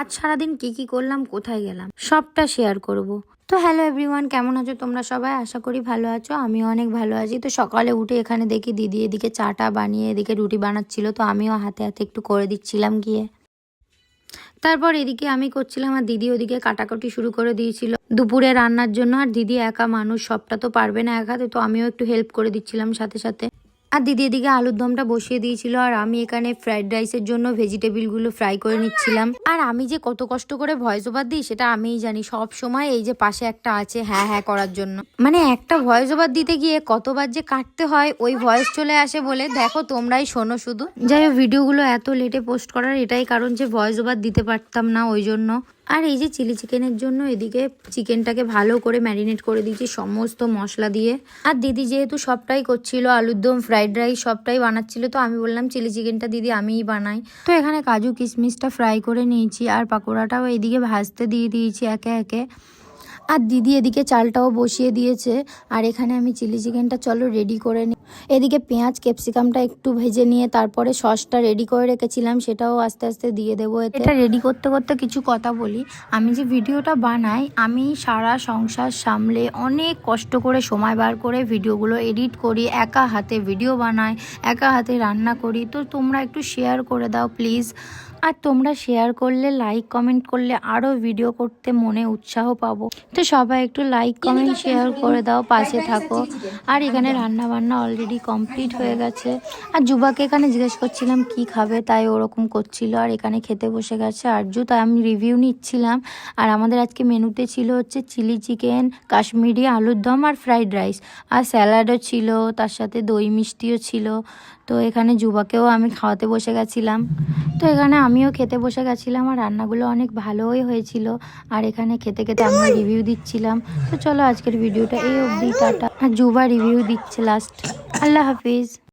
আজ সারাদিন কি করলাম, কোথায় গেলাম, সবটা শেয়ার করব। তো হ্যালো এভরিওয়ান, কেমন আছো তোমরা সবাই? আশা করি ভালো আছো, আমিও অনেক ভালো আছি। তো সকালে উঠে এখানে দেখি দিদি এদিকে চাটা বানিয়ে এদিকে রুটি বানাচ্ছিল, তো আমিও হাতে হাতে একটু করে দিচ্ছিলাম গিয়ে। তারপর এদিকে আমি করছিলাম আর দিদি ওদিকে কাটাকাটি শুরু করে দিয়েছিল দুপুরে রান্নার জন্য। আর দিদি একা মানুষ, সবটা তো পারবে না এক হাতে, তো আমিও একটু হেল্প করে দিচ্ছিলাম সাথে সাথে। আর দিদি এদিকে আলুর দমটা বসিয়ে দিয়েছিল আর আমি এখানে ফ্রাইড রাইসের জন্য ভেজিটেবিলগুলো ফ্রাই করে নিচ্ছিলাম। আর আমি যে কত কষ্ট করে ভয়েস ওভার দিই সেটা আমিই জানি। সব সময় এই যে পাশে একটা আছে হ্যাঁ হ্যাঁ করার জন্য, মানে একটা ভয়েস ওভার দিতে গিয়ে কতবার যে কাটতে হয়, ওই ভয়েস চলে আসে বলে দেখো তোমরাই শোনো শুধু। যাই হোক, ভিডিওগুলো এত লেটে পোস্ট করার এটাই কারণ যে ভয়েস ওভার দিতে পারতাম না ওই জন্য। আর এই যে চিলি চিকেনের জন্য এদিকে চিকেনটাকে ভালো করে ম্যারিনেট করে দিয়েছি সমস্ত মশলা দিয়ে। আর দিদি যেহেতু সবটাই করছিল, আলুর দম ফ্রাইড রাইস সবটাই বানাচ্ছিল, তো আমি বললাম চিলি চিকেনটা দিদি আমিই বানাই। তো এখানে কাজু কিশমিশটা ফ্রাই করে নিয়েছি আর পাকোড়াটাও এদিকে ভাজতে দিয়ে দিয়েছি একে একে। আর দিদি এদিকে চালটাও বসিয়ে দিয়েছে। আর এখানে আমি চিলি চিকেনটা চলো রেডি করে নিই। এদিকে পেঁয়াজ ক্যাপসিকামটা একটু ভেজে নিয়ে তারপরে সসটা রেডি করে রেখেছিলাম, সেটাও আস্তে আস্তে দিয়ে দেবো। এটা রেডি করতে করতে কিছু কথা বলি। আমি যে ভিডিওটা বানাই, আমি সারা সংসার সামলে অনেক কষ্ট করে সময় বার করে ভিডিওগুলো এডিট করি, একা হাতে ভিডিও বানাই, একা হাতে রান্না করি। তো তোমরা একটু শেয়ার করে দাও প্লিজ। আর তোমরা শেয়ার করলে, লাইক কমেন্ট করলে আরও ভিডিও করতে মনে উৎসাহ পাবো। তো সবাই একটু লাইক কমেন্ট শেয়ার করে দাও, পাশে থাকো। আর এখানে রান্না বান্না অলরেডি কমপ্লিট হয়ে গেছে। আর যুবাকে এখানে জিজ্ঞেস করছিলাম কি খাবে, তাই ওরকম করছিল। আর এখানে খেতে বসে গেছে আরজু, তাই আমি রিভিউ নিচ্ছিলাম। আর আমাদের আজকে মেনুতে ছিল হচ্ছে চিলি চিকেন, কাশ্মীরি আলুর দম আর ফ্রাইড রাইস, আর স্যালাডও ছিল, তার সাথে দই মিষ্টিও ছিল। তো এখানে যুবাকেও আমি খাওয়াতে বসে গেছিলাম। তো এখানে আমিও খেতে বসে গেছিলাম আর রান্নাগুলো অনেক ভালোই হয়েছিল। আর এখানে খেতে খেতে আমি রিভিউ দিচ্ছিলাম। তো চলো আজকের ভিডিওটা এই অবধি, টাটা। আর যুবা রিভিউ দিচ্ছে লাস্ট। আল্লাহ হাফিজ।